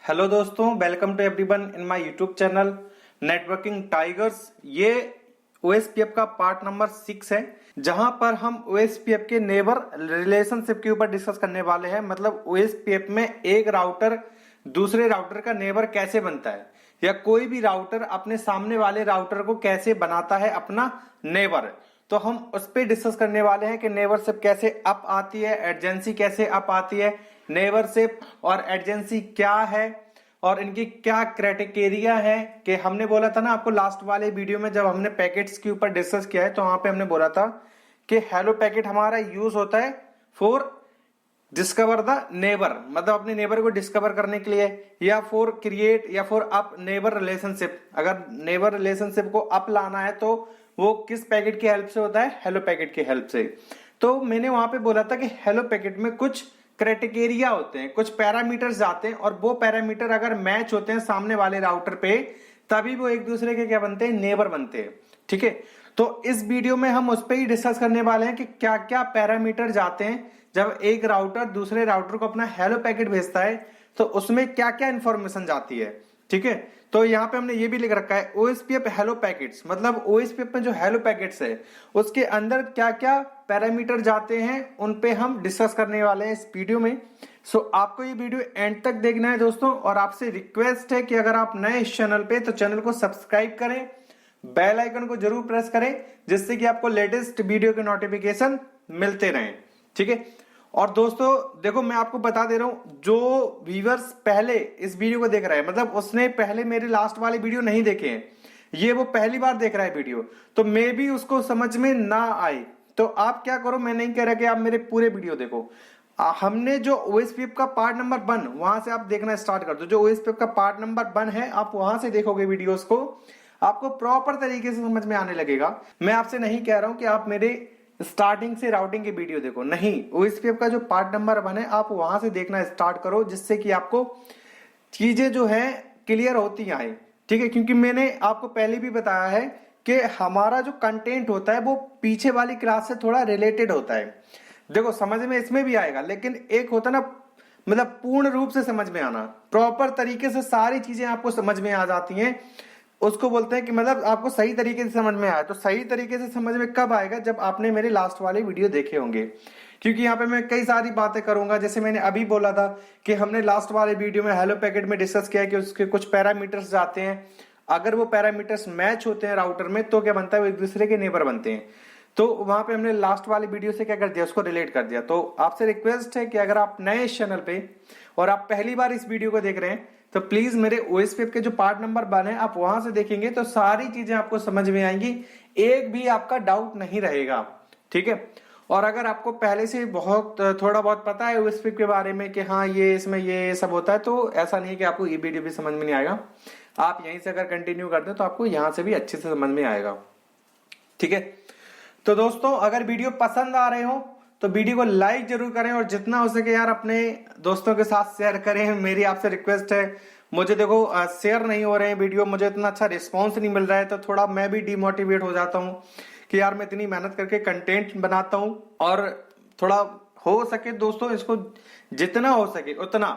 Hello दोस्तों, welcome to everyone in my YouTube channel networking tigers. ये OSPF का part number 6 है, जहां पर हम ओएसपीएफ के नेबर रिलेशनशिप के ऊपर डिस्कस करने वाले हैं। मतलब ओएसपीएफ में एक राउटर दूसरे राउटर का नेबर कैसे बनता है, या कोई भी राउटर अपने सामने वाले राउटर को कैसे बनाता है अपना नेबर। तो हम उस पर डिस्कस करने वाले हैं कि नेबरशिप कैसे अप आती है, एडजेंसी कैसे अप आती है, नेबरशिप और एडजेंसी क्या है और इनकी क्या क्राइटेरिया है। कि हमने बोला था ना आपको लास्ट वाले वीडियो में, जब हमने पैकेट्स के ऊपर डिस्कस किया है, तो वहां पे हमने बोला था कि हेलो पैकेट हमारा यूज होता है फॉर डिस्कवर द नेबर, मतलब अपने नेबर को डिस्कवर करने के लिए, या फॉर क्रिएट या फॉर अप नेबर रिलेशनशिप। अगर नेबर रिलेशनशिप को अप लाना है तो वो किस पैकेट की हेल्प से होता है? हेलो पैकेट की हेल्प से। तो मैंने वहां पे बोला था कि हेलो पैकेट में कुछ क्राइटेरिया होते हैं, कुछ पैरामीटर्स जाते हैं, और वो पैरामीटर अगर मैच होते हैं सामने वाले राउटर पे, तभी वो एक दूसरे के क्या बनते हैं? नेबर बनते हैं। ठीक है, तो इस वीडियो में हम उस पर ही डिस्कस करने वाले हैं कि क्या क्या पैरामीटर जाते हैं जब एक राउटर दूसरे राउटर को अपना हेलो पैकेट भेजता है, तो उसमें क्या क्या इंफॉर्मेशन जाती है। ठीक है, तो यहाँ पे हमने ये भी लिख रखा है ओएसपीएफ हेलो पैकेट्स, मतलब ओएसपीएफ में जो हेलो पैकेट्स है उसके अंदर क्या क्या पैरामीटर जाते हैं, उन पे हम डिस्कस करने वाले हैं इस वीडियो में। सो आपको ये वीडियो एंड तक देखना है दोस्तों, और आपसे रिक्वेस्ट है कि अगर आप नए इस चैनल पे तो चैनल को सब्सक्राइब करें, बेल आइकन को जरूर प्रेस करें, जिससे कि आपको लेटेस्ट वीडियो के नोटिफिकेशन मिलते रहें। ठीक है, और दोस्तों देखो, मैं आपको बता दे रहा हूं, जो व्यूअर्स पहले इस वीडियो को देख रहा है, मतलब उसने पहले मेरे लास्ट वाले वीडियो नहीं देखे हैं, ये वो पहली बार देख रहा है वीडियो, तो मे भी उसको समझ में ना आए, तो आप क्या करो, मैं नहीं कह रहा कि आप मेरे पूरे वीडियो देखो। हमने जो ओएसपीएफ का पार्ट नंबर 1 वहां से आप देखना स्टार्ट कर दो। जो ओएसपीएफ का पार्ट नंबर 1 है, आप वहां से देखोगे वीडियोस को, आपको प्रॉपर तरीके से समझ में आने लगेगा। मैं आपसे नहीं कह रहा हूं कि आप मेरे स्टार्टिंग से राउटिंग की वीडियो देखो, नहीं, ओएसपीएफ का जो पार्ट नंबर 1 है आप वहां से देखना स्टार्ट करो, जिससे कि आपको चीजें जो है क्लियर होती आए। ठीक है, क्योंकि मैंने आपको पहले भी बताया है कि हमारा जो कंटेंट होता है वो पीछे वाली क्लास से थोड़ा रिलेटेड होता है। देखो, समझ में इसमें भी आएगा, लेकिन एक होता ना, मतलब पूर्ण रूप से समझ में आना, प्रॉपर तरीके से सारी चीजें आपको समझ में आ जाती हैं, उसको बोलते हैं कि मतलब आपको सही तरीके से समझ में आया। तो सही तरीके से समझ में कब आएगा? जब आपने मेरे लास्ट वाले वीडियो देखे होंगे, क्योंकि यहाँ पे मैं कई सारी बातें करूंगा। जैसे मैंने अभी बोला था कि हमने लास्ट वाले वीडियो में हेलो पैकेट में डिस्कस किया कि उसके कुछ पैरामीटर्स जाते हैं, अगर वो पैरामीटर्स मैच होते हैं राउटर में तो क्या बनता है? वो एक दूसरे के नेबर बनते हैं। तो वहां पे हमने लास्ट वाले वीडियो से क्या कर दिया? उसको रिलेट कर दिया। तो आपसे रिक्वेस्ट है कि अगर आप नए इस चैनल पे और आप पहली बार इस वीडियो को देख रहे हैं, तो प्लीज मेरे ओएसपीएफ के जो पार्ट नंबर 1 है आप वहां से देखेंगे तो सारी चीजें आपको समझ में आएंगी, एक भी आपका डाउट नहीं रहेगा। ठीक है, और अगर आपको पहले से बहुत थोड़ा बहुत पता है ओएसपीएफ के बारे में कि हाँ ये इसमें ये सब होता है, तो ऐसा नहीं है कि आपको ये वीडियो भी समझ में नहीं आएगा। आप यहीं से अगर कंटिन्यू करते हैं तो आपको यहां से भी अच्छे से समझ में आएगा। ठीक है, तो दोस्तों अगर वीडियो पसंद आ रहे हो तो वीडियो को लाइक जरूर करें, और जितना हो सके यार अपने दोस्तों के साथ शेयर करें। मेरी आपसे रिक्वेस्ट है, मुझे देखो शेयर नहीं हो रहे हैं वीडियो, मुझे इतना अच्छा रिस्पांस नहीं मिल रहा है, तो थोड़ा मैं भी डिमोटिवेट हो जाता हूं कि यार मैं इतनी मेहनत करके कंटेंट बनाता हूं, और थोड़ा हो सके दोस्तों इसको जितना हो सके उतना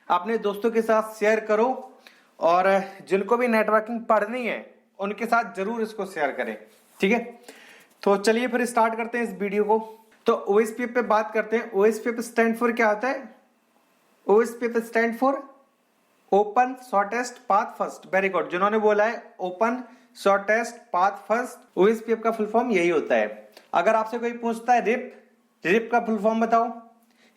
अपने दोस्तों के साथ शेयर करो, और जिनको भी नेटवर्किंग पढ़नी है उनके साथ जरूर इसको शेयर करें। ठीक है, तो चलिए फिर स्टार्ट करते हैं इस वीडियो को। तो ओएसपीएफ पे बात करते हैं। ओएसपीएफ स्टैंड फॉर क्या होता है? OSPF stand for open shortest path first. Very good, जिन्होंने बोला है open shortest path first, OSPF का फुल फॉर्म यही होता है। अगर आपसे कोई पूछता है रिप, रिप का फुल फॉर्म बताओ,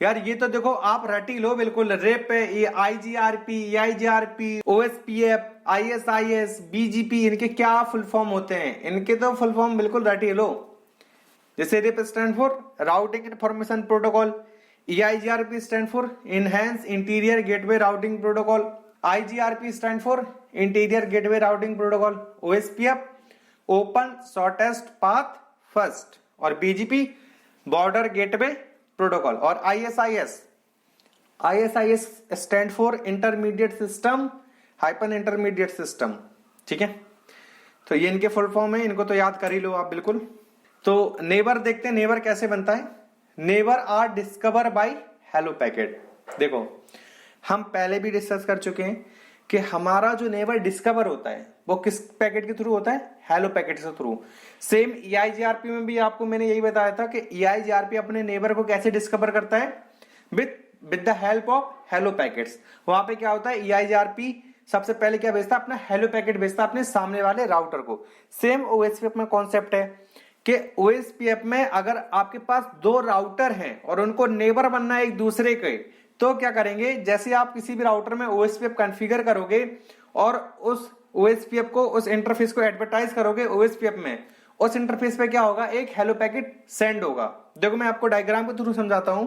यार ये तो देखो आप रटी लो बिल्कुल। रिप है ये, आईजीआरपी, एआईजीआरपी, ओएसपीएफ, आईएसआईएस, बीजीपी, इनके क्या फुल फॉर्म होते हैं? इनके तो फुल फॉर्म बिल्कुल रटी लो। जैसे RIP stand for routing information protocol, EIGRP stand for enhanced interior gateway routing protocol, IGRP stand for interior gateway routing protocol, OSPF open shortest path first, और BGP बॉर्डर गेटवे प्रोटोकॉल, और ISIS stand for intermediate system hyphen intermediate system. ठीक है, तो ये इनके full form है, इनको तो याद कर ही लो आप बिल्कुल। तो नेबर देखते हैं, नेबर कैसे बनता है। Neighbour are discover by hello packet. देखो हम पहले भी डिस्कस कर चुके हैं कि हमारा जो नेबर डिस्कवर होता है वो किस पैकेट के थ्रू होता है, हेलो पैकेट के थ्रू। सेम EIGRP में भी आपको मैंने यही बताया था कि EIGRP अपने नेबर को कैसे डिस्कवर करता है, with the help of hello packets. वहां पे क्या होता है, EIGRP सबसे पहले क्या भेजता है, अपना हेलो पैकेट भेजता है अपने सामने वाले राउटर को। सेम OSPF में कॉन्सेप्ट है कि OSPF में अगर आपके पास दो राउटर हैं और उनको नेबर बनना है एक दूसरे के, तो क्या करेंगे, जैसे आप किसी भी राउटर में OSPF कॉन्फ़िगर करोगे और उस OSPF को, उस इंटरफेस को एडवर्टाइज करोगे OSPF में, उस इंटरफेस पे क्या होगा, एक हेलो पैकेट सेंड होगा। देखो मैं आपको डायग्राम के थ्रू समझाता हूं।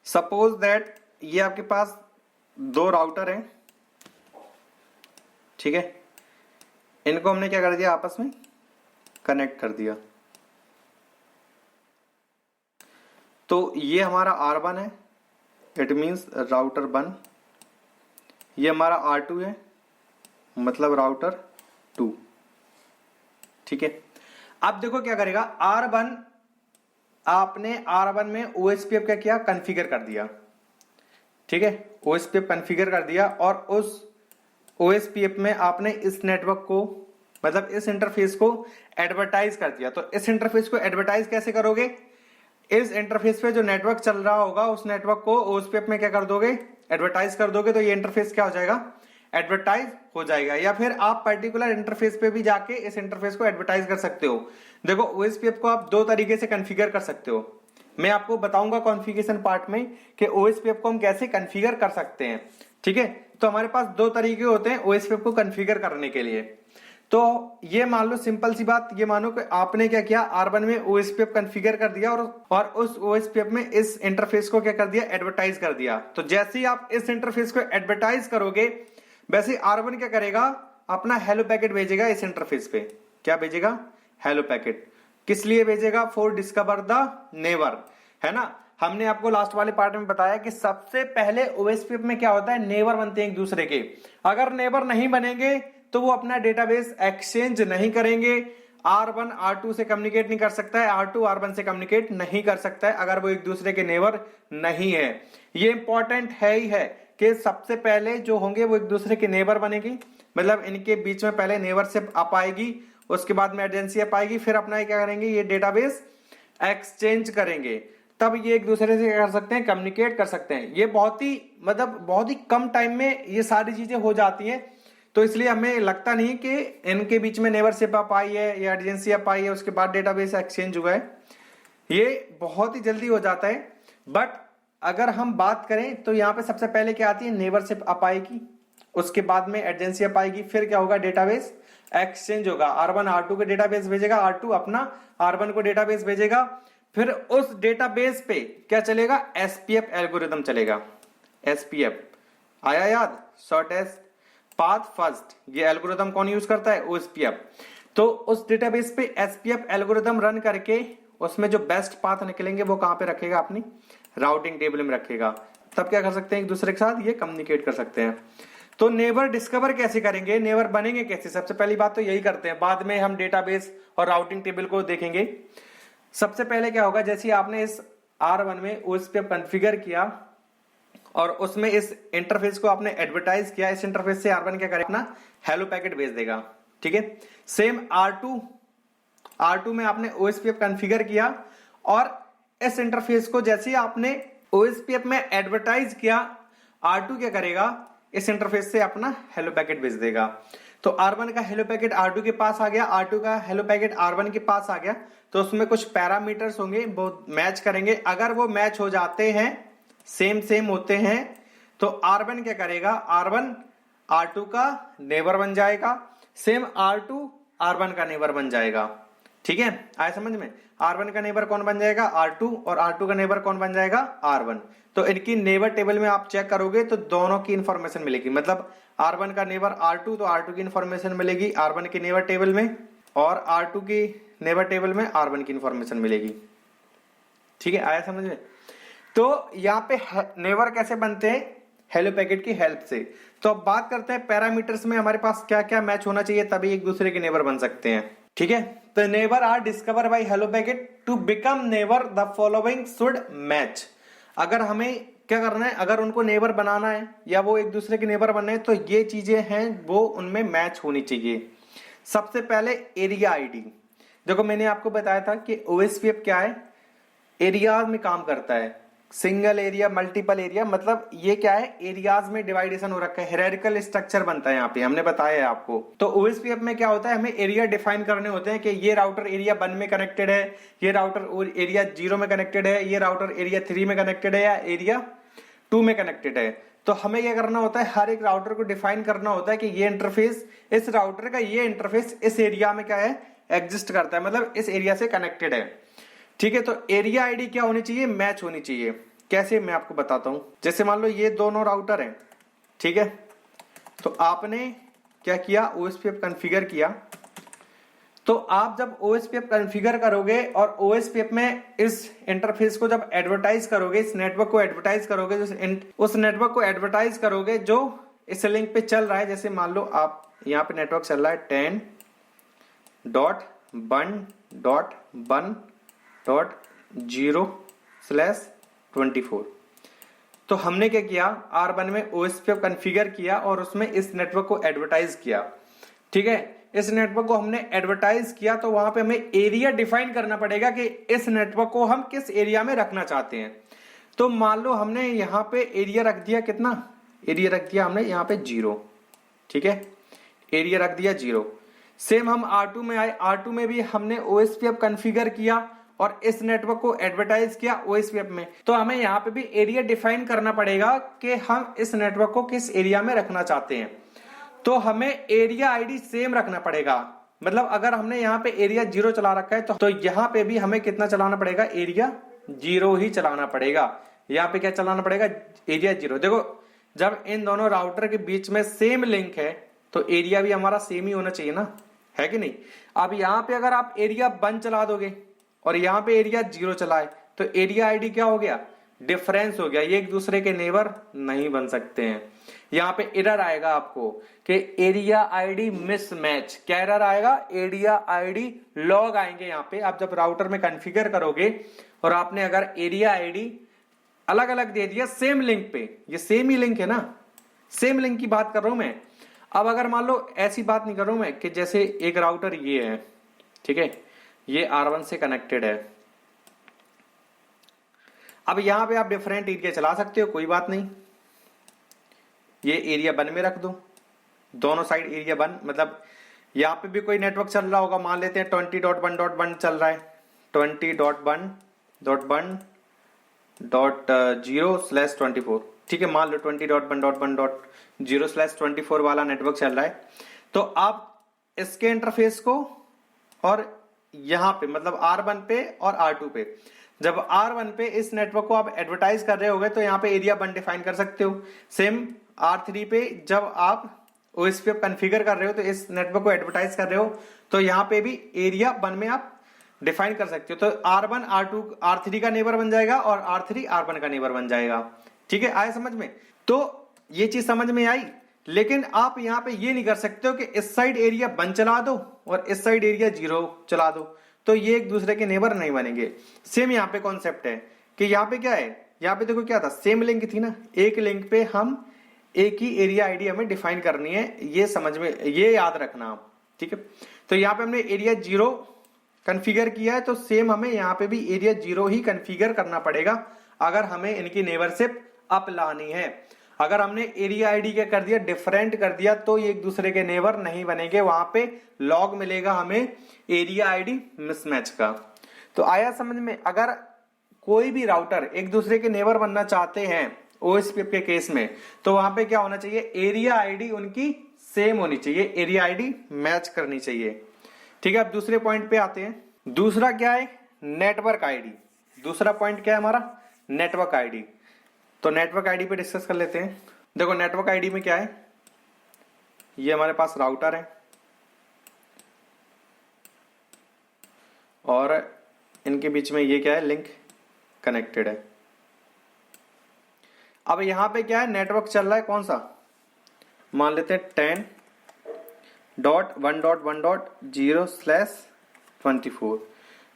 सपोज दैट ये आपके पास दो राउटर हैं, ठीक है, इनको हमने क्या कर दिया, आपस में कनेक्ट कर दिया। तो ये हमारा R1 है, इट मींस राउटर 1, ये हमारा R2 है, मतलब राउटर 2, ठीक है। अब देखो क्या करेगा, R1, आपने R1 में OSPF क्या किया, कॉन्फ़िगर कर दिया, ठीक है, OSPF कॉन्फ़िगर कर दिया और उस OSPF में आपने इस नेटवर्क को, मतलब इस इंटरफेस को एडवर्टाइज कर दिया। तो इस इंटरफेस को एडवर्टाइज कैसे करोगे, इस इंटरफेस पे जो नेटवर्क चल रहा होगा उस नेटवर्क को OSPF में क्या कर दोगे, एडवर्टाइज कर दोगे, तो ये इंटरफेस क्या हो जाएगा, एडवर्टाइज हो जाएगा। या फिर आप पर्टिकुलर इंटरफेस पे भी जाके इस इंटरफेस को एडवर्टाइज कर सकते हो। देखो OSPF को आप दो तरीके से कॉन्फ़िगर कर सकते हो, मैं आपको बताऊंगा कॉन्फ़िगरेशन पार्ट में कि OSPF को हम कैसे कॉन्फ़िगर कर सकते हैं, ठीक है। तो हमारे पास दो तरीके होते हैं OSPF को कॉन्फ़िगर करने के लिए। तो ये मान लो सिंपल सी बात, ये मानो कि आपने क्या किया, R1 में OSPF कॉन्फ़िगर कर दिया और उस OSPF में इस इंटरफेस को क्या कर दिया, एडवर्टाइज कर दिया। तो जैसे ही आप इस इंटरफेस को एडवर्टाइज करोगे, वैसे R1 क्या करेगा, अपना हेलो पैकेट भेजेगा इस इंटरफेस पे। क्या भेजेगा, हेलो पैकेट। किस लिए भेजेगा, फॉर डिस्कवर द नेबर, है ना। हमने आपको लास्ट वाले पार्ट में बताया कि सबसे पहले OSPF में क्या होता है, नेबर बनते हैं एक दूसरे के। अगर नेबर नहीं बनेंगे तो वो अपना डेटाबेस एक्सचेंज नहीं करेंगे। R1 R2 से कम्युनिकेट नहीं कर सकता है, R2 R1 से कम्युनिकेट नहीं कर सकता है अगर वो एक दूसरे के नेबर नहीं है। ये इंपॉर्टेंट है ही है कि सबसे पहले जो होंगे वो एक दूसरे के नेबर बनेगी, मतलब इनके बीच में पहले नेबरशिप आ पाएगी, उसके बाद में एजेंसी आएगी, फिर अपना क्या करेंगे, ये डेटाबेस एक्सचेंज करेंगे, तब ये एक दूसरे से क्या कर सकते हैं, कम्युनिकेट कर सकते हैं। ये बहुत ही, मतलब बहुत ही कम टाइम में ये सारी चीजें हो जाती हैं। तो इसलिए हमें लगता नहीं कि इनके बीच में नेबरशिप आप आई है या एजेंसी आप आई है उसके बाद डेटाबेस एक्सचेंज हुआ है, ये बहुत ही जल्दी हो जाता है। बट अगर हम बात करें तो यहाँ पे सबसे पहले क्या आती है, नेबरशिप अप आएगी, उसके बाद में एजेंसी अप आएगी, फिर क्या होगा, डेटाबेस एक्सचेंज होगा। R1 R2 को डेटाबेस भेजेगा, R2 अपना R1 को डेटाबेस भेजेगा, फिर उस डेटाबेस पे क्या चलेगा, SPF एल्गोरिथम चलेगा। SPF आया याद, शॉर्टेस्ट पाथ फर्स्ट, ये एल्गोरिथम कौन यूज करता है, OSPF। तो उस डेटाबेस पे SPF एल्गोरिथम रन करके उसमें जो बेस्ट पाथ निकलेंगे वो कहां पे रखेगा, अपनी राउटिंग टेबल में रखेगा। तब क्या कर सकते हैं, एक दूसरे के साथ ये कम्युनिकेट कर सकते हैं। तो नेबर डिस्कवर कैसे करेंगे, नेबर बनेंगे कैसे, सबसे पहली बात तो यही करते हैं, बाद में हम डेटाबेस और राउटिंग टेबल को देखेंगे। सबसे पहले क्या होगा, जैसे आपने इस R1 में OSPF कॉन्फ़िगर किया और उसमें इस इंटरफेस को आपने एडवर्टाइज किया, इस इंटरफेस से R1 क्या करेगा, अपना हेलो पैकेट भेज देगा, ठीक है। सेम R2 में आपने OSPF कॉन्फ़िगर किया और इस इंटरफेस को जैसे ही आपने OSPF में एडवर्टाइज किया, R2 क्या करेगा, इस इंटरफेस से अपना हेलो पैकेट भेज देगा। तो R1 का हेलो पैकेट R2 के पास आ गया, R2 का हेलो पैकेट R1 के पास आ गया, तो उसमें कुछ पैरामीटर्स होंगे, वो मैच करेंगे। अगर वो मैच हो जाते हैं, सेम होते हैं, तो R1 क्या करेगा, R1 R2 का नेबर बन जाएगा, सेम R2 R1 का नेबर बन जाएगा, ठीक है। आया समझ में, R1 का नेबर कौन बन जाएगा, R2, और R2 का नेबर कौन बन जाएगा, R1। तो इनकी नेबर टेबल में आप चेक करोगे तो दोनों की इंफॉर्मेशन मिलेगी, मतलब R1 का नेबर R2 तो R2 की इंफॉर्मेशन मिलेगी R1 की नेबर टेबल में, और R2 की नेबर टेबल में R1 की इंफॉर्मेशन मिलेगी, ठीक है। आया समझ में। तो यहाँ पे नेबर कैसे बनते हैं, हेलो पैकेट की हेल्प से। तो अब बात करते हैं पैरामीटर्स में हमारे पास क्या क्या मैच होना चाहिए तभी एक दूसरे के नेबर बन सकते हैं, ठीक है। तो neighbour are discover by hello packet, to become neighbour the following should match. अगर हमें क्या करना है, अगर उनको नेबर बनाना है या वो एक दूसरे के नेबर बनने हैं तो ये चीजें हैं वो उनमें मैच होनी चाहिए। सबसे पहले एरिया आईडी। देखो मैंने आपको बताया था कि ओएसपीएफ क्या है, एरियाज में काम करता है। सिंगल एरिया, मल्टीपल एरिया, मतलब ये क्या है, एरियाज में डिवाइडेशन हो रखा है, हायरार्किकल स्ट्रक्चर बनता है यहाँ पे, हमने बताया है आपको। तो ओएसपीएफ में क्या होता है, हमें एरिया डिफाइन करने होते हैं कि ये राउटर एरिया 1 में कनेक्टेड है, ये राउटर एरिया 0 में कनेक्टेड है, ये राउटर एरिया 3 में कनेक्टेड है या एरिया 2 में कनेक्टेड है। तो हमें क्या करना होता है, हर एक राउटर को डिफाइन करना होता है कि ये इंटरफेस, इस राउटर का ये इंटरफेस इस एरिया में क्या है, एग्जिस्ट करता है, मतलब इस एरिया से कनेक्टेड है। ठीक है, तो एरिया आईडी क्या होनी चाहिए, मैच होनी चाहिए। कैसे, मैं आपको बताता हूं। जैसे मान लो ये दोनों राउटर हैं, ठीक है, तो आपने क्या किया, ओएसपीएफ कॉन्फ़िगर किया। तो आप जब ओएसपीएफ कॉन्फ़िगर करोगे और ओएसपीएफ में इस इंटरफेस को जब एडवर्टाइज करोगे, इस नेटवर्क को एडवर्टाइज करोगे, उस नेटवर्क को एडवर्टाइज करोगे जो इस लिंक पे चल रहा है। जैसे मान लो आप यहाँ पे नेटवर्क चल रहा है 10.1.1.0/24। तो हमने क्या किया, R1 में ओएसपीएफ कॉन्फ़िगर किया और उसमें इस नेटवर्क को एडवर्टाइज किया। ठीक है, इस नेटवर्क को हमने एडवर्टाइज किया तो वहां पे हमें एरिया डिफाइन करना पड़ेगा कि इस नेटवर्क को हम किस एरिया में रखना चाहते हैं। तो मान लो हमने यहाँ पे एरिया रख दिया, कितना एरिया रख दिया हमने यहाँ पे 0। ठीक है, एरिया रख दिया 0। सेम हम R2 में आए, R2 में भी हमने ओएसपीएफ कॉन्फ़िगर किया और इस नेटवर्क को एडवर्टाइज किया ओएसपीएफ में। तो हमें यहाँ पे भी एरिया डिफाइन करना पड़ेगा कि हम इस नेटवर्क को किस एरिया में रखना चाहते हैं। तो हमें एरिया आईडी सेम रखना पड़ेगा, मतलब अगर हमने यहाँ पे एरिया 0 चला रखा है तो यहाँ पे भी हमें कितना चलाना पड़ेगा, एरिया 0 ही चलाना पड़ेगा। यहाँ पे क्या चलाना पड़ेगा, एरिया 0। देखो जब इन दोनों राउटर के बीच में सेम लिंक है तो एरिया भी हमारा सेम ही होना चाहिए ना, है कि नहीं। अब यहाँ पे अगर आप एरिया 1 चला दोगे और यहाँ पे एरिया 0 चलाए तो एरिया आईडी क्या हो गया, डिफरेंस हो गया, ये एक दूसरे के नेबर नहीं बन सकते हैं। यहाँ पे एरर आएगा आपको कि एरिया आईडी मिसमैच। क्या एरर आएगा, एरिया आईडी लॉग आएंगे। यहाँ पे आप जब राउटर में कॉन्फ़िगर करोगे और आपने अगर एरिया आईडी अलग अलग दे दिया सेम लिंक पे, ये सेम ही लिंक है ना, सेम लिंक की बात कर रहा हूं मैं। अब अगर मान लो ऐसी बात नहीं कर रहा हूं मैं कि जैसे एक राउटर ये है, ठीक है, ये R1 से कनेक्टेड है। अब यहां पे आप डिफरेंट एरिया चला सकते हो, कोई बात नहीं, ये एरिया 1 में रख दो, दोनों साइड एरिया 1, मतलब यहां पे भी कोई नेटवर्क चल रहा होगा, मान लेते हैं 20.1.1 चल रहा है, 20.1.1.0/24। ठीक है, मान लो 20.1.1.0/24 वाला नेटवर्क चल रहा है। तो आप इसके इंटरफेस को और यहां पे मतलब R1 पे और R2 पे, जब R1 पे इस नेटवर्क को आप एडवर्टाइज कर रहे होगे तो यहाँ पे एरिया 1 डिफाइन कर सकते हो। सेम R3 पे जब आप ओएसपीएफ कॉन्फ़िगर कर रहे हो तो इस नेटवर्क को एडवर्टाइज कर रहे हो तो यहाँ पे भी एरिया 1 में आप डिफाइन कर सकते हो। तो R1 R2 R3 का नेबर बन जाएगा और R3 R1 का नेबर बन जाएगा। ठीक है, आया समझ में। तो ये चीज समझ में आई, लेकिन आप यहाँ पे ये नहीं कर सकते हो कि इस साइड एरिया 1 चला दो और इस साइड एरिया 0 चला दो, तो ये एक दूसरे के नेबर नहीं बनेंगे। सेम यहाँ पे कॉन्सेप्ट है कि यहाँ पे क्या है, यहाँ पे देखो क्या था, सेम लिंक थी ना, एक लिंक पे हम एक ही एरिया आईडी हमें डिफाइन करनी है, ये समझ में, ये याद रखना आप। ठीक है, तो यहाँ पे हमने एरिया 0 कॉन्फ़िगर किया है तो सेम हमें यहाँ पे भी एरिया 0 ही कॉन्फ़िगर करना पड़ेगा अगर हमें इनकी नेबरशिप अप लानी है। अगर हमने एरिया आईडी क्या कर दिया, डिफरेंट कर दिया, तो ये एक दूसरे के नेबर नहीं बनेंगे, वहां पे लॉग मिलेगा हमें एरिया आईडी मिसमैच का। तो आया समझ में। अगर कोई भी राउटर एक दूसरे के नेबर बनना चाहते हैं ओएसपीएफ के केस में, तो वहां पे क्या होना चाहिए, एरिया आईडी उनकी सेम होनी चाहिए, एरिया आईडी मैच करनी चाहिए। ठीक है, अब दूसरे पॉइंट पे आते हैं। दूसरा क्या है, नेटवर्क आईडी। दूसरा पॉइंट क्या है हमारा, नेटवर्क आईडी। तो नेटवर्क आईडी पे डिस्कस कर लेते हैं। देखो नेटवर्क आईडी में क्या है, ये हमारे पास राउटर है और इनके बीच में ये क्या है, लिंक कनेक्टेड है। अब यहां पे क्या है, नेटवर्क चल रहा है कौन सा, मान लेते हैं 10.1.1.0/24।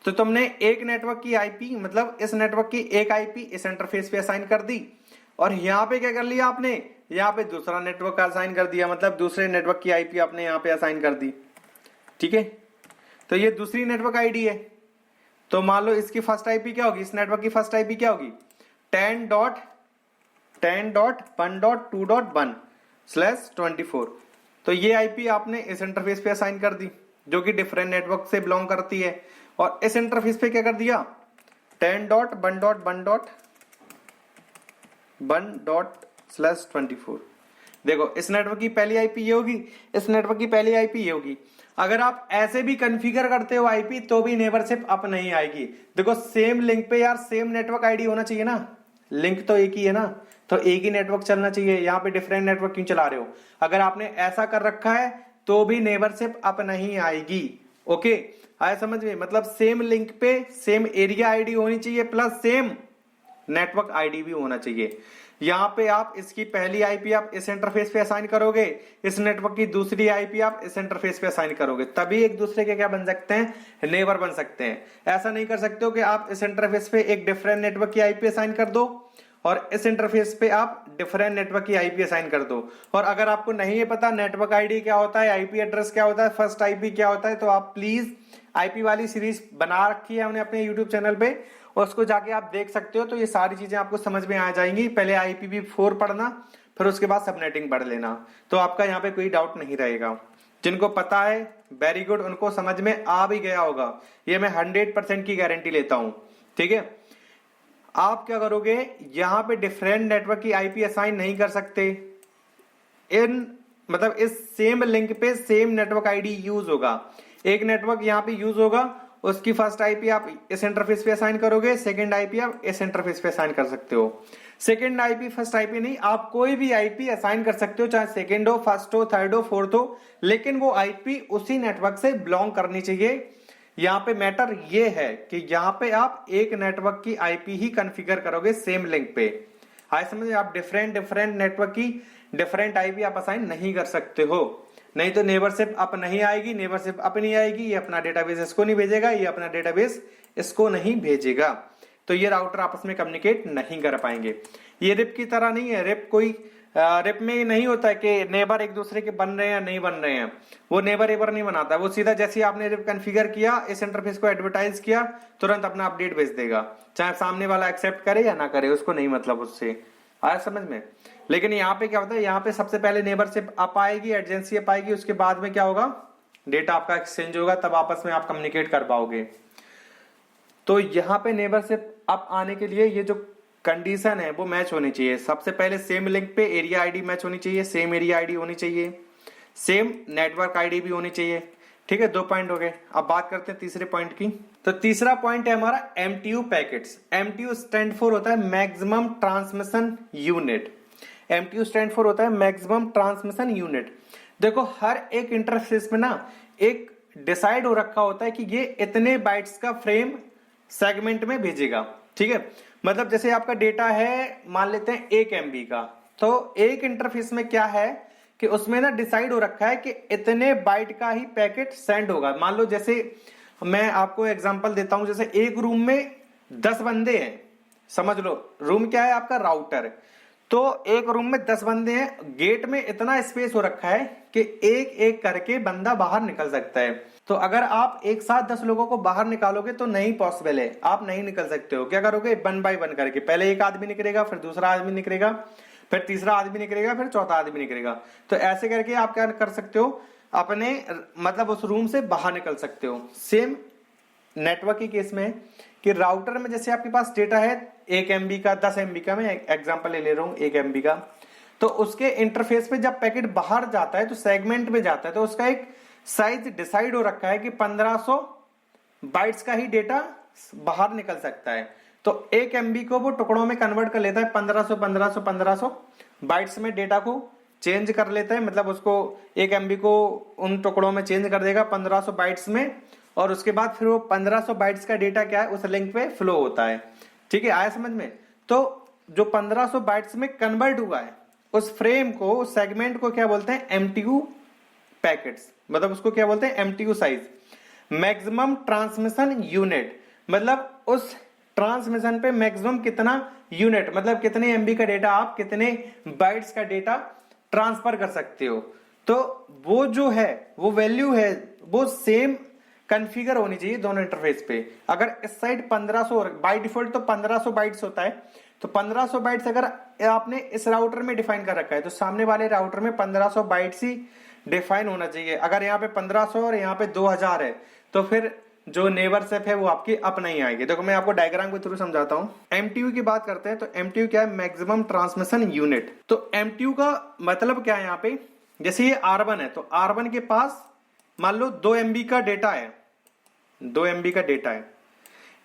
तो तुमने एक नेटवर्क की आईपी, मतलब इस नेटवर्क की एक आईपी इस इंटरफेस पे असाइन कर दी और यहाँ पे क्या कर लिया आपने, यहाँ पे दूसरा नेटवर्क असाइन कर दिया, मतलब दूसरे नेटवर्क की आईपी आपने यहाँ पे असाइन कर दी। ठीक है, तो ये दूसरी नेटवर्क आईडी है। तो मान लो इसकी फर्स्ट आईपी क्या होगी, इस नेटवर्क की फर्स्ट आईपी क्या होगी, 10.1.2.1/24। तो ये आईपी आपने इस इंटरफेस पे असाइन कर दी, जो कि डिफरेंट नेटवर्क से बिलोंग करती है। और इस इंटरफेस पे क्या कर दिया, 10.1.1.1/24। देखो इस नेटवर्क की पहली आईपी ये होगी, इस नेटवर्क की पहली आईपी ये होगी। अगर आप ऐसे भी कॉन्फ़िगर करते हो आईपी तो भी नेबरशिप अप नहीं आएगी। देखो सेम लिंक पे यार सेम नेटवर्क आईडी होना चाहिए ना, लिंक तो एक ही है ना, तो एक ही नेटवर्क चलना चाहिए। यहाँ पे डिफरेंट नेटवर्क क्यों चला रहे हो, अगर आपने ऐसा कर रखा है तो भी नेबरशिप अप नहीं आएगी। ओके, आया समझ में, मतलब सेम लिंक पे सेम एरिया आईडी होनी चाहिए प्लस सेम नेटवर्क आईडी भी होना चाहिए। यहाँ पे आप इसकी पहली आईपी आप इस इंटरफेस पे असाइन करोगे, इस नेटवर्क की दूसरी आईपी आप इस इंटरफेस पे असाइन करोगे, तभी एक दूसरे के क्या बन सकते हैं, नेबर बन सकते हैं। ऐसा नहीं कर सकते हो कि आप इस इंटरफेस पे एक डिफरेंट नेटवर्क की आईपी असाइन कर दो और इस इंटरफेस पे आप डिफरेंट नेटवर्क की आईपी असाइन कर दो। और अगर आपको नहीं है पता नेटवर्क आईडी क्या होता है, आईपी एड्रेस क्या होता है, फर्स्ट आईपी क्या होता है, तो आप प्लीज आईपी वाली सीरीज बना रखी है हमने अपने यूट्यूब चैनल पे, और उसको जाके आप देख सकते हो। तो ये सारी चीजें आपको समझ में आ जाएंगी। पहले IPv4 पढ़ना, फिर उसके बाद सबनेटिंग पढ़ लेना, तो आपका यहाँ पे कोई डाउट नहीं रहेगा। जिनको पता है वेरी गुड, उनको समझ में आ भी गया होगा, ये मैं 100% की गारंटी लेता हूं। ठीक है, आप क्या करोगे, यहाँ पे डिफरेंट नेटवर्क की आईपी असाइन नहीं कर सकते, इन मतलब इस सेम लिंक पे सेम नेटवर्क आईडी यूज होगा। एक नेटवर्क यहाँ पे यूज होगा, उसकी फर्स्ट आईपी आप इस इंटरफेस पे असाइन करोगे, सेकंड आईपी आप इस इंटरफेस पे असाइन कर सकते हो। सेकंड आईपी फर्स्ट आईपी नहीं, आप कोई भी आईपी असाइन कर सकते हो, चाहे सेकंड हो, फर्स्ट हो, थर्ड हो, फोर्थ हो, लेकिन वो आईपी उसी नेटवर्क से बिलोंग करनी चाहिए। यहाँ पे मैटर ये है कि यहाँ पे आप एक नेटवर्क की आईपी ही कॉन्फ़िगर करोगे सेम लिंक पे। आए समझ, आप डिफरेंट नेटवर्क की डिफरेंट आईपी आप असाइन नहीं कर सकते हो, नहीं तो नेबरशिप अप नहीं आएगी। नेबरशिप अप नहीं आएगी, ये अपना डेटाबेस इसको नहीं भेजेगा, ये अपना डेटाबेस इसको नहीं भेजेगा, तो ये राउटर आपस में कम्युनिकेट नहीं कर पाएंगे। ये रिप की तरह नहीं है, रिप में नहीं होता है कि नेबर एक दूसरे के बन रहे हैं या नहीं बन रहे हैं, वो नेबर एबर नहीं बनाता, वो सीधा जैसे आपने रिप कॉन्फ़िगर किया, इस इंटरफेस को एडवर्टाइज किया, तुरंत अपना अपडेट भेज देगा, चाहे सामने वाला एक्सेप्ट करे या ना करे, उसको नहीं मतलब उससे। आया समझ में। लेकिन यहाँ पे क्या होता है, यहाँ पे सबसे पहले नेबरशिप अप आएगी, एडजेंसी अप आएगी, उसके बाद में क्या होगा, डेटा आपका एक्सचेंज होगा, तब आपस में आप कम्युनिकेट कर पाओगे। तो यहाँ पे नेबरशिप अप आने के लिए ये जो कंडीशन है वो मैच होनी चाहिए। सबसे पहले सेम लिंक पे एरिया आईडी मैच होनी चाहिए, सेम एरिया आईडी होनी चाहिए, सेम नेटवर्क आईडी भी होनी चाहिए। ठीक है, 2 पॉइंट हो गए। अब बात करते हैं तीसरे पॉइंट की। तो तीसरा पॉइंट है हमारा MTU packets. MTU stand for होता है maximum transmission unit. MTU stand for होता है मैक्सिमम ट्रांसमिशन यूनिट। देखो हर एक इंटरफेस में ना एक डिसाइड हो रखा होता है कि ये इतने बाइट्स का फ्रेम सेगमेंट में भेजेगा। ठीक है, मतलब जैसे आपका डेटा है मान लेते हैं 1 MB का, तो एक इंटरफेस में क्या है कि उसमें ना डिसाइड हो रखा है कि इतने बाइट का ही पैकेट सेंड होगा। मान लो जैसे मैं आपको एग्जांपल देता हूं, जैसे एक रूम में 10 बंदे हैं, समझ लो रूम क्या है आपका, राउटर। तो एक रूम में 10 बंदे हैं, गेट में इतना स्पेस हो रखा है कि एक एक करके बंदा बाहर निकल सकता है। तो अगर आप एक साथ 10 लोगों को बाहर निकालोगे तो नहीं पॉसिबल है, आप नहीं निकल सकते हो। क्या करोगे, 1 बाय 1 करके, पहले एक आदमी निकलेगा, फिर दूसरा आदमी निकलेगा, फिर तीसरा आदमी निकलेगा, फिर चौथा आदमी निकलेगा। तो ऐसे करके आप क्या कर सकते हो, अपने मतलब उस रूम से बाहर निकल सकते हो। सेम नेटवर्क के केस में कि राउटर में जैसे आपके पास डेटा है 1 MB का, 10 MB का, मैं एग्जांपल ले रहा हूं 1 MB का, तो उसके इंटरफेस पे जब पैकेट बाहर जाता है तो सेगमेंट में जाता है, तो उसका एक साइज डिसाइड हो रखा है कि 1500 बाइट्स का ही डेटा बाहर निकल सकता है। तो 1 MB को वो टुकड़ों में कन्वर्ट कर लेता है, 1500 बाइट्स में डेटा को चेंज कर लेता है, मतलब उसको 1 MB को उन टुकड़ों में चेंज कर देगा 1500 बाइट्स में, और उसके बाद फिर वो 1500 बाइट्स का डेटा क्या है उस लिंक पे फ्लो होता है। ठीक है, आया समझ में। तो जो 1500 बाइट्स में कन्वर्ट हुआ है उस फ्रेम को, उस सेगमेंट को क्या बोलते हैं, MTU पैकेट्स, मतलब उसको क्या बोलते हैं, MTU size, maximum transmission unit. मतलब उस ट्रांसमिशन पे मैक्सिमम कितना यूनिट, मतलब कितने एमबी का डेटा आप कितने बाइट्स का डेटा ट्रांसफर कर सकते हो। तो वो जो है वो वैल्यू है वो सेम कॉन्फ़िगर होनी चाहिए दोनों इंटरफेस पे। अगर इस साइड 1500 बाय डिफॉल्ट तो 1500 बाइट्स होता है, तो 1500 बाइट्स अगर आपने इस राउटर में डिफाइन कर रखा है तो सामने वाले राउटर में 1500 बाइट्स ही डिफाइन होना चाहिए। अगर यहाँ पे 1500 और यहाँ पे 2000 है तो फिर जो नेबर सेप है वो आपकी अप नहीं आएगी। देखो मैं आपको डायग्राम के थ्रू समझाता हूँ। एमटीयू की बात करते हैं तो एमटीयू क्या है, मैक्सिमम ट्रांसमिशन यूनिट। तो एमटीयू का मतलब क्या है, यहाँ पे जैसे ये R1 है तो R1 के पास मान लो 2 MB का डेटा है, 2 MB का डेटा है,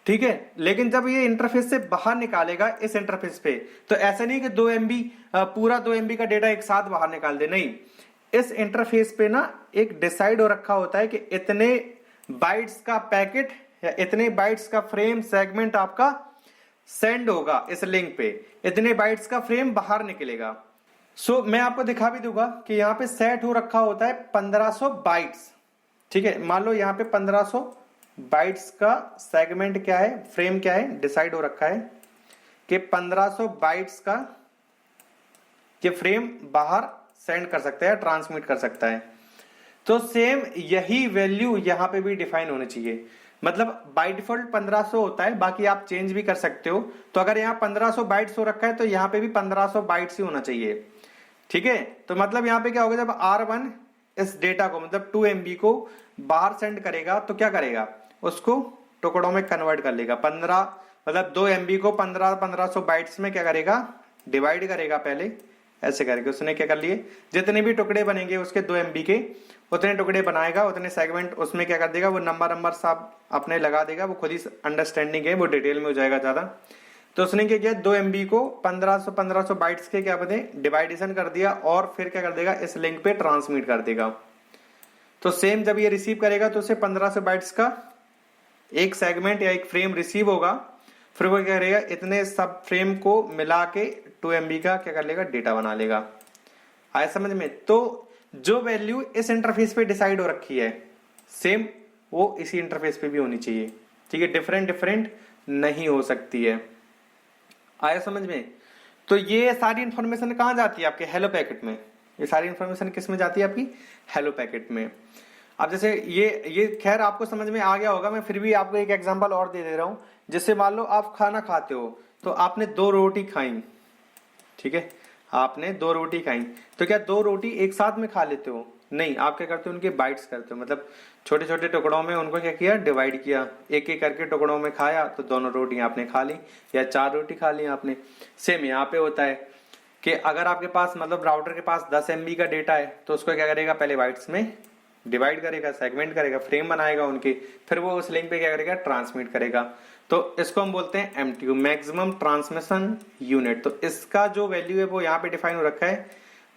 ठीक है। लेकिन जब ये इंटरफेस से बाहर निकालेगा इस इंटरफेस पे तो ऐसा नहीं कि 2 MB पूरा 2 MB का डेटा एक साथ बाहर निकाल दे, नहीं। इस इंटरफेस पे ना एक डिसाइड हो रखा होता है कि इतने बाइट्स का पैकेट या इतने बाइट्स का फ्रेम सेगमेंट आपका सेंड होगा इस लिंक पे, इतने बाइट्स का फ्रेम बाहर निकलेगा। सो मैं आपको दिखा भी दूंगा कि यहाँ पे सेट हो रखा होता है 1500 बाइट्स, ठीक है। मान लो यहाँ पे 1500 बाइट्स का सेगमेंट क्या है, फ्रेम क्या है, डिसाइड हो रखा है कि 1500 बाइट्स का ये फ्रेम बाहर सेंड कर सकता है, ट्रांसमिट कर सकता है। तो सेम यही वैल्यू यहाँ पे भी डिफाइन होनी चाहिए। मतलब बाय डिफॉल्ट 1500 होता है, बाकी आप चेंज भी कर सकते हो। तो अगर यहाँ 1500 बाइट्स हो रखा है तो यहाँ पे भी 1500 बाइट्स ही होना चाहिए, ठीक है। तो मतलब यहाँ पे क्या होगा, जब R1 इस डेटा को मतलब 2 MB को बाहर सेंड करेगा तो क्या करेगा, उसको टुकड़ों में कन्वर्ट कर लेगा। 15 मतलब 2 MB को 1500 बाइट्स में क्या करेगा, डिवाइड करेगा। पहले ऐसे करके उसने क्या कर लिए, जितने भी टुकड़े बनेंगे उसके 2 MB के उतने टुकड़े बनाएगा, उतने सेगमेंट उसमें क्या कर देगा, वो नंबर सब अपने लगा देगा। वो खुद ही अंडरस्टैंडिंग है, वो डिटेल में हो जाएगा ज्यादा। तो उसने क्या किया, 2 MB को 1500 बाइट्स के क्या बने डिवाइडेशन कर दिया और फिर क्या कर देगा, इस लिंक पे ट्रांसमिट कर देगा। तो सेम जब ये रिसीव करेगा तो उसे 1500 बाइट्स का एक सेगमेंट या एक फ्रेम रिसीव होगा। फिर वो क्या करेगा, इतने सब फ्रेम को मिला के 2 MB का क्या कर लेगा, डेटा बना लेगा। आया समझ में। तो जो वैल्यू इस इंटरफेस पे डिसाइड हो रखी है सेम वो इसी इंटरफेस पे भी होनी चाहिए, ठीक है। डिफरेंट नहीं हो सकती है। आया समझ में। तो ये सारी इंफॉर्मेशन कहां जाती है आपके हेलो पैकेट में, ये सारी इंफॉर्मेशन किस में जाती है, आपकी हेलो पैकेट में। अब जैसे ये खैर आपको समझ में आ गया होगा, मैं फिर भी आपको एक एग्जांपल और दे रहा हूं। जैसे मान लो आप खाना खाते हो तो आपने 2 रोटी खाई, ठीक है, आपने 2 रोटी खाई, तो क्या 2 रोटी एक साथ में खा लेते हो, नहीं। आप क्या करते हो, उनके बाइट्स करते हो, मतलब छोटे छोटे टुकड़ों में उनको क्या किया, डिवाइड किया, एक एक करके टुकड़ों में खाया तो दोनों रोटियां आपने खा ली या 4 रोटी खा ली आपने। सेम यहाँ पे होता है कि अगर आपके पास मतलब राउटर के पास 10 MB का डेटा है तो उसको क्या करेगा, पहले बाइट्स में डिवाइड करेगा, सेगमेंट करेगा, फ्रेम बनाएगा उनके, फिर वो उस लिंक पे क्या करेगा, ट्रांसमिट करेगा। तो इसको हम बोलते हैं MTU, मैक्सिमम ट्रांसमिशन यूनिट। तो इसका जो वैल्यू है वो यहाँ पे डिफाइन हो रखा है,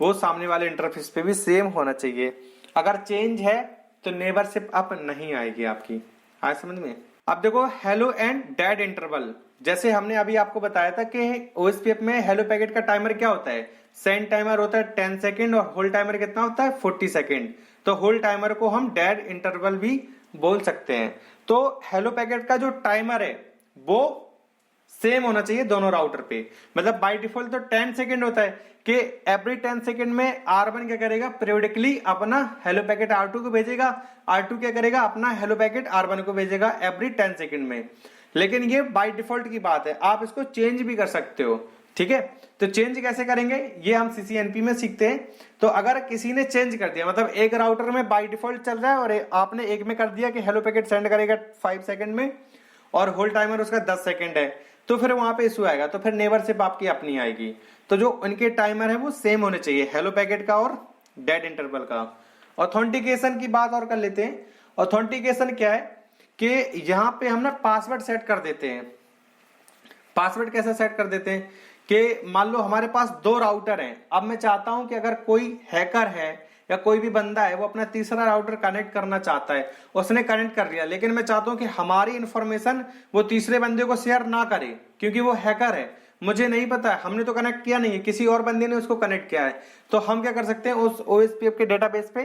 वो सामने वाले इंटरफेस पे भी सेम होना चाहिए। अगर चेंज है तो नेबरशिप अप नहीं आएगी आपकी। आया समझ में। अब देखो हेलो एंड डेड इंटरवल, जैसे हमने अभी आपको बताया था कि OSPF में हेलो पैकेट का टाइमर क्या होता है, सेंड टाइमर होता है 10 सेकेंड और होल्ड टाइमर कितना होता है 40 सेकेंड। तो होल्ड टाइमर को हम डेड इंटरवल भी बोल सकते हैं। तो हेलो पैकेट का जो टाइमर है वो सेम होना चाहिए दोनों राउटर पे। मतलब बाय डिफॉल्ट तो 10 सेकेंड होता है कि एवरी 10 सेकेंड में R1 क्या करेगा, पीरियडिकली अपना हेलो पैकेट R2 को भेजेगा, R2 क्या करेगा, अपना हेलो पैकेट R1 को भेजेगा एवरी 10 सेकेंड में। लेकिन ये बाय डिफॉल्ट की बात है, आप इसको चेंज भी कर सकते हो, ठीक है। तो चेंज कैसे करेंगे ये हम CCNP में सीखते हैं। तो अगर किसी ने चेंज कर दिया, मतलब एक राउटर में बाय डिफॉल्ट चल रहा है और आपने एक में कर दिया कि हेलो पैकेट सेंड करेगा 5 सेकंड में और होल्ड टाइमर उसका 10 सेकंड है, तो फिर वहां पे इशू आएगा, तो फिर नेबरशिप आपकी अपनी आएगी। तो जो उनके टाइमर है वो सेम होने चाहिए, हेलो पैकेट का और डेड इंटरवल का। ऑथेंटिकेशन की बात और कर लेते हैं। ऑथेंटिकेशन क्या है कि यहां पे हम ना पासवर्ड सेट कर देते हैं। पासवर्ड कैसे सेट कर देते हैं कि मान लो हमारे पास 2 राउटर हैं, अब मैं चाहता हूं कि अगर कोई हैकर है या कोई भी बंदा है वो अपना तीसरा राउटर कनेक्ट करना चाहता है, उसने कनेक्ट कर लिया, लेकिन मैं चाहता हूं कि हमारी इंफॉर्मेशन वो तीसरे बंदे को शेयर ना करे क्योंकि वो हैकर है, मुझे नहीं पता है, हमने तो कनेक्ट किया नहीं है, किसी और बंदे ने उसको कनेक्ट किया है। तो हम क्या कर सकते हैं, उस OSPF के डेटाबेस पे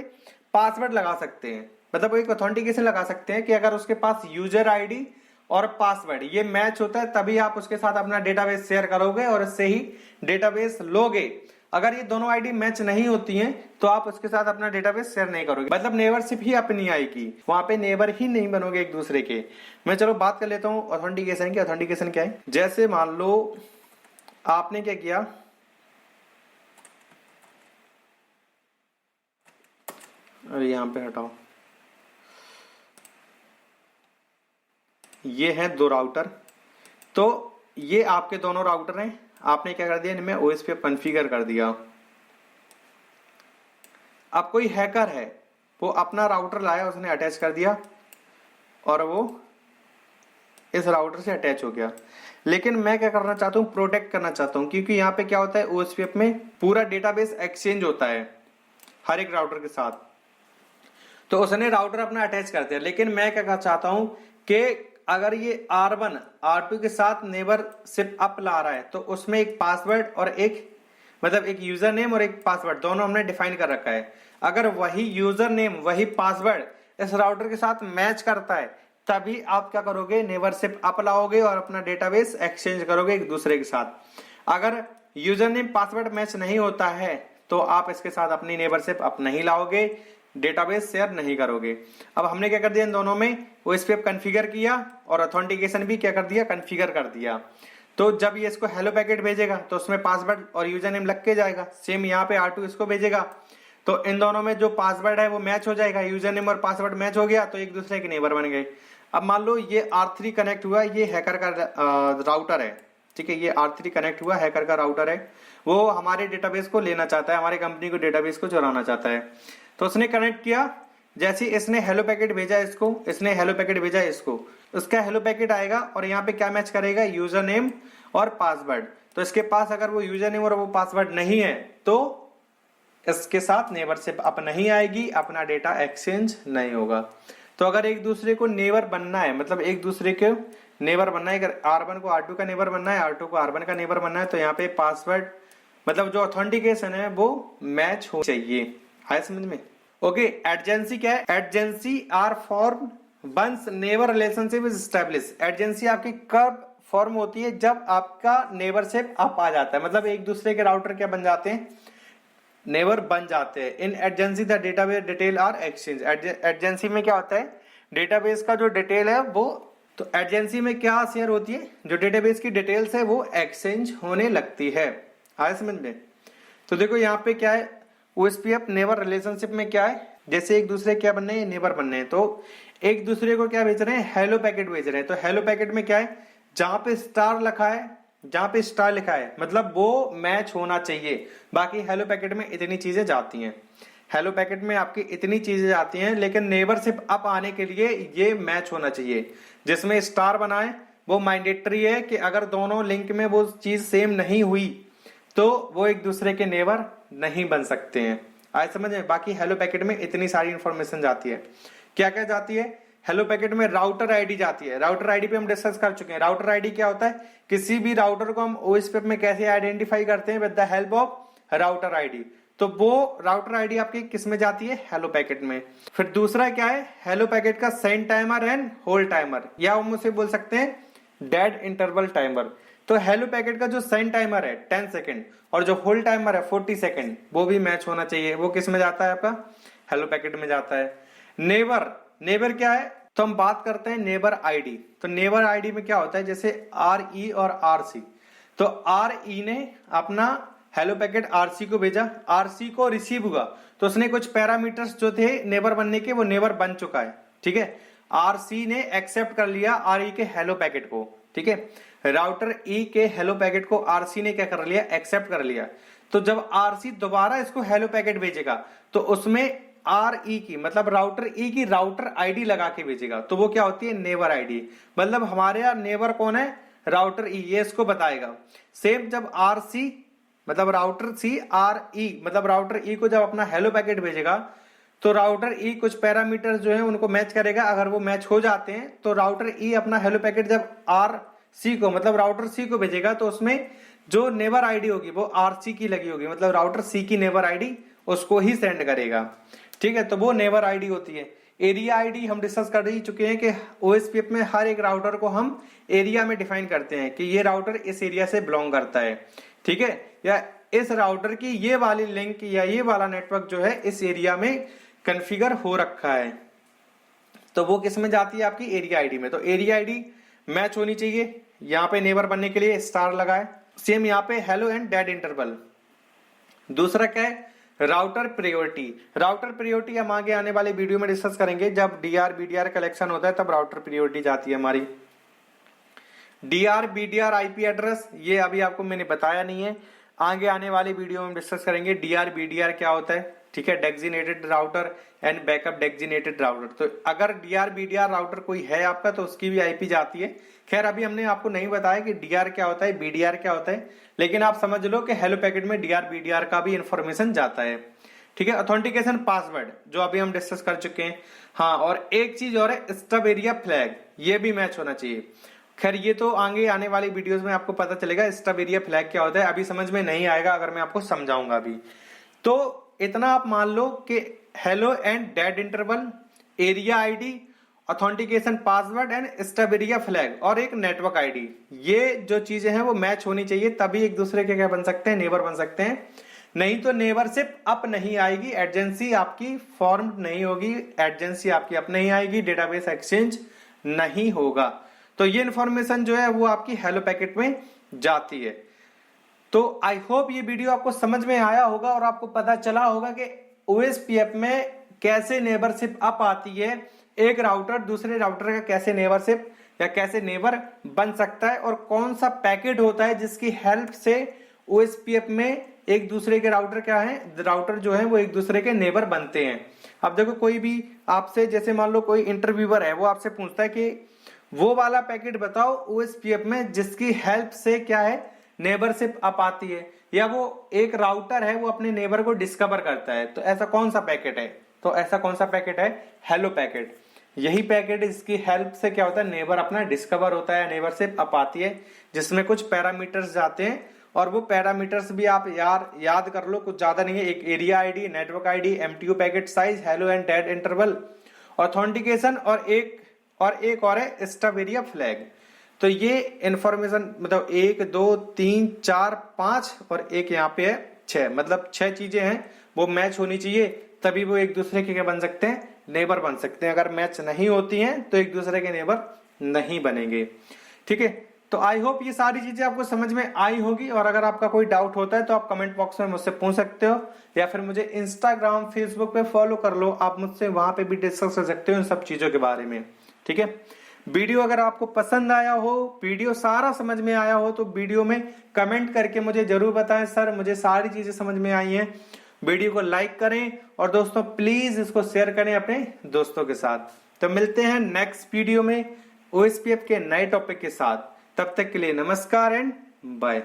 पासवर्ड लगा सकते हैं, मतलब एक ऑथेंटिकेशन लगा सकते हैं कि अगर उसके पास यूजर ID और पासवर्ड ये मैच होता है तभी आप उसके साथ अपना डेटाबेस शेयर करोगे और इससे ही डेटाबेस लोगे। अगर ये दोनों आईडी मैच नहीं होती हैं तो आप उसके साथ अपना डेटाबेस शेयर नहीं करोगे, मतलब नेबरशिप ही अपनी आएगी, वहां पे नेबर ही नहीं बनोगे एक दूसरे के। मैं चलो बात कर लेता हूँ ऑथेंटिकेशन की। ऑथेंटिकेशन क्या है, जैसे मान लो आपने क्या किया, अरे यहां पे हटाओ, ये हैं दो राउटर, तो ये आपके दोनों राउटर हैं, आपने क्या कर दिया, इनमें ओएसपीएफ कॉन्फ़िगर कर दिया। अब कोई हैकर है, वो अपना राउटर लाया, उसने अटैच कर दिया और वो इस राउटर से अटैच हो गया। लेकिन मैं क्या करना चाहता हूँ, प्रोटेक्ट करना चाहता हूँ, क्योंकि यहाँ पे क्या होता है, ओएसपीएफ में पूरा डेटाबेस एक्सचेंज होता है हर एक राउटर के साथ। तो उसने राउटर अपना अटैच कर दिया, लेकिन मैं क्या चाहता हूँ कि अगर ये R1 R2 के साथ नेबरशिप अप ला रहा है तो उसमें एक पासवर्ड और एक मतलब एक यूजर नेम और एक पासवर्ड दोनों हमने डिफाइन कर रखा है। अगर वही यूजर नेम वही पासवर्ड इस राउटर के साथ मैच करता है तभी आप क्या करोगे, नेबरशिप अप लाओगे और अपना डेटाबेस एक्सचेंज करोगे एक दूसरे के साथ। अगर यूजर नेम पासवर्ड मैच नहीं होता है तो आप इसके साथ अपनी नेबरशिप अप नहीं लाओगे, डेटाबेस शेयर नहीं करोगे। अब हमने क्या कर दिया, इन दोनों में ओएसपीएफ कॉन्फ़िगर किया और ऑथेंटिकेशन भी क्या कर दिया, कॉन्फ़िगर कर दिया। तो जब ये इसको हेलो पैकेट भेजेगा तो उसमें पासवर्ड और यूजर नेम लग के जाएगा। सेम यहाँ पे R2 इसको भेजेगा तो इन दोनों में जो पासवर्ड है वो मैच हो जाएगा, यूजर नेम और पासवर्ड मैच हो गया तो एक दूसरे के नेबर बन गए। अब मान लो ये R3 कनेक्ट हुआ, ये हैकर का राउटर है, ठीक है, ये R3 कनेक्ट हुआ, हैकर का राउटर है, वो हमारे डेटाबेस को लेना चाहता है, हमारे कंपनी को डेटाबेस को चुराना चाहता है। तो उसने कनेक्ट किया, जैसे इसने हेलो पैकेट भेजा इसको, इसने हेलो पैकेट भेजा इसको, उसका हेलो पैकेट आएगा और यहाँ पे क्या मैच करेगा, यूजर नेम और पासवर्ड। तो इसके पास अगर वो यूजर नेम और वो पासवर्ड नहीं है तो इसके साथ नेबरशिप अप नहीं आएगी, अपना डेटा एक्सचेंज नहीं होगा। तो अगर एक दूसरे को नेबर बनना है, मतलब एक दूसरे के नेबर बनना है, अगर R1 को R2 का नेबर बनना है, R2 को R1 का नेबर बनना है, तो यहाँ पे पासवर्ड मतलब जो ऑथेंटिकेशन है वो मैच हो चाहिए। है समझ में? ओके, एडजेंसी क्या है, adjacency are form once neighbour relationship is establish. Adjacency आपकी कब फॉर्म होती है, जब आपका नेबरशिप अप आ जाता है, मतलब एक दूसरे के राउटर क्या बन जाते हैं, नेबर बन जाते हैं। In adjacency the database detail are exchange. Adjacency में क्या होता है, डेटाबेस का जो डिटेल है वो, तो एडजेंसी में क्या शेयर होती है, जो डेटाबेस की डिटेल्स है वो एक्सचेंज होने लगती है। आया समझ में? तो देखो यहाँ पे क्या है, ओएसपीएफ नेबर रिलेशनशिप में क्या है, जैसे एक दूसरे क्या बनने हैं, नेबर बनने हैं, तो एक दूसरे को क्या भेज रहे हैं, हेलो पैकेट भेज रहे हैं। तो हेलो पैकेट में क्या है, जहां पे स्टार लिखा है, जहां पे स्टार लिखा है मतलब वो मैच होना चाहिए। बाकी हेलो पैकेट में इतनी चीजें जाती हैं, हेलो पैकेट में आपकी इतनी चीजें जाती हैं, लेकिन नेबरशिप अप आने के लिए ये मैच होना चाहिए। जिसमें स्टार बनाए वो मैंडेटरी है कि अगर दोनों लिंक में वो चीज सेम नहीं हुई तो वो एक दूसरे के नेबर नहीं बन सकते हैं। आए समझ में? बाकी हेलो पैकेट में इतनी सारी इंफॉर्मेशन जाती है। क्या क्या जाती है हेलो पैकेट में, राउटर आईडी जाती है। राउटर आईडी पे हम डिस्कस कर चुके हैं। राउटर आईडी क्या होता है, किसी भी राउटर को हम ओएसपीएफ में कैसे आइडेंटिफाई करते हैं, with the help of router ID. तो वो राउटर आईडी आपकी किस में जाती है, हेलो पैकेट में। फिर दूसरा क्या है, हेलो पैकेट का send timer and hold timer, या हम उसे बोल सकते हैं डेड इंटरवल टाइमर। तो हेलो पैकेट का जो सेंड टाइमर है 10 सेकंड और जो होल्ड टाइमर है 40 सेकंड, वो भी मैच होना चाहिए। वो किस में जाता है, आपका हेलो पैकेट में जाता है। नेबर, नेबर क्या है, तो हम बात करते हैं नेबर आईडी। तो नेबर आईडी में क्या होता है, जैसे RE और RC। तो RE ने अपना हेलो पैकेट RC को भेजा, RC को रिसीव हुआ, तो उसने कुछ पैरामीटर्स जो थे नेबर बनने के, वो नेबर बन चुका है, ठीक है। RC ने एक्सेप्ट कर लिया RE के हेलो पैकेट को, ठीक है। राउटर E के हेलो पैकेट को RC ने क्या कर लिया, एक्सेप्ट कर लिया। तो जब RC दोबारा इसको हेलो पैकेट भेजेगा तो उसमें RE की मतलब राउटर E की राउटर आईडी लगा के भेजेगा, तो वो क्या होती है, नेबर आईडी। मतलब हमारे यहाँ नेबर कौन है, राउटर E, ये इसको बताएगा। सेम जब RC मतलब राउटर C RE मतलब राउटर E को जब अपना हेलो पैकेट भेजेगा तो राउटर E कुछ पैरामीटर जो है उनको मैच करेगा। अगर वो मैच हो जाते हैं तो राउटर E अपना हेलो पैकेट जब RC को मतलब राउटर C को भेजेगा तो उसमें जो नेबर आईडी होगी वो RC की लगी होगी, मतलब राउटर C की नेबर आईडी उसको ही सेंड करेगा, ठीक है। तो वो नेबर आईडी होती है। एरिया आईडी हम डिस्कस कर ही चुके हैं कि OSPF में हर एक राउटर को हम एरिया में डिफाइन करते हैं कि ये राउटर इस एरिया से बिलोंग करता है, ठीक है, या इस राउटर की ये वाली लिंक या ये वाला नेटवर्क जो है इस एरिया में कॉन्फ़िगर हो रखा है, तो वो किस में जाती है, आपकी एरिया आईडी में। तो एरिया आईडी मैच होनी चाहिए। यहाँ पे नेबर बनने के लिए स्टार लगाए। सेम यहाँ पे हेलो एंड डेड इंटरवल। दूसरा क्या है, राउटर प्रायोरिटी। राउटर प्रायोरिटी हम आगे आने वाले वीडियो में डिस्कस करेंगे। जब डीआर बीडीआर कलेक्शन होता है तब राउटर प्रायोरिटी जाती है हमारी। डीआर बीडीआर आईपी एड्रेस, ये अभी आपको मैंने बताया नहीं है, आगे आने वाले वीडियो में डिस्कस करेंगे। डीआर बीडीआर क्या होता है, ठीक है, designated router and backup designated router. तो अगर डीआर बीडीआर राउटर कोई है आपका तो उसकी भी आईपी जाती है। खैर अभी हमने आपको नहीं बताया कि डीआर क्या होता है, बीडीआर क्या होता है, लेकिन आप समझ लो कि हेलो पैकेट में डीआर बीडीआर का भी इंफॉर्मेशन जाता है, ठीक है। ऑथेंटिकेशन पासवर्ड जो अभी हम डिस्कस कर चुके हैं। हाँ, और एक चीज और है, स्टब एरिया फ्लैग, ये भी मैच होना चाहिए। खैर ये तो आगे आने वाली वीडियोस में आपको पता चलेगा स्टब एरिया फ्लैग क्या होता है, अभी समझ में नहीं आएगा अगर मैं आपको समझाऊंगा अभी। तो इतना आप मान लो कि hello and dead interval, area ID, authentication password and stub area flag और एक नेटवर्क आईडी, ये जो चीजें हैं वो मैच होनी चाहिए, तभी एक दूसरे के क्या बन सकते हैं, नेबर बन सकते हैं। नहीं तो नेबरशिप अप नहीं आएगी, एडजेंसी आपकी फॉर्म नहीं होगी, एडजेंसी आपकी अप नहीं आएगी, डेटाबेस एक्सचेंज नहीं होगा। तो ये इंफॉर्मेशन जो है वो आपकी हेलो पैकेट में जाती है। तो आई होप ये वीडियो आपको समझ में आया होगा और आपको पता चला होगा कि OSPF में कैसे नेबरशिप अप आती है, एक राउटर दूसरे राउटर का कैसे नेबरशिप या कैसे नेबर बन सकता है, और कौन सा पैकेट होता है जिसकी हेल्प से OSPF में एक दूसरे के राउटर क्या है, राउटर जो है वो एक दूसरे के नेबर बनते हैं। अब देखो कोई भी आपसे, जैसे मान लो कोई इंटरव्यूअर है, वो आपसे पूछता है कि वो वाला पैकेट बताओ OSPF में जिसकी हेल्प से क्या है, नेबरशिप अप आती है, या वो एक राउटर है वो अपने नेबर को डिस्कवर करता है, तो ऐसा कौन सा पैकेट है, तो ऐसा कौन सा पैकेट है, हेलो पैकेट। यही पैकेट इसकी हेल्प से क्या होता है, नेबर अपना डिस्कवर होता है, नेबरशिप अप आती है, जिसमें कुछ पैरामीटर्स जाते हैं, और वो पैरामीटर्स भी आप याद कर लो, कुछ ज्यादा नहीं है, एक area ID, network ID, MTU packet size, hello and dead interval, authentication, और एक और है स्टब एरिया फ्लैग। तो ये इंफॉर्मेशन मतलब 1 2 3 4 5 और एक यहाँ पे है 6, मतलब 6 चीजें हैं, वो मैच होनी चाहिए, तभी वो एक दूसरे के क्या बन सकते हैं, नेबर बन सकते हैं। अगर मैच नहीं होती हैं तो एक दूसरे के नेबर नहीं बनेंगे, ठीक है। तो आई होप ये सारी चीजें आपको समझ में आई होगी, और अगर आपका कोई डाउट होता है तो आप कमेंट बॉक्स में मुझसे पूछ सकते हो, या फिर मुझे इंस्टाग्राम फेसबुक पे फॉलो कर लो, आप मुझसे वहां पे भी डिस्कस कर सकते हो इन सब चीजों के बारे में, ठीक है। वीडियो अगर आपको पसंद आया हो, वीडियो सारा समझ में आया हो, तो वीडियो में कमेंट करके मुझे जरूर बताएं, सर मुझे सारी चीजें समझ में आई हैं। वीडियो को लाइक करें और दोस्तों प्लीज इसको शेयर करें अपने दोस्तों के साथ। तो मिलते हैं नेक्स्ट वीडियो में OSPF के नए टॉपिक के साथ, तब तक के लिए नमस्कार एंड बाय।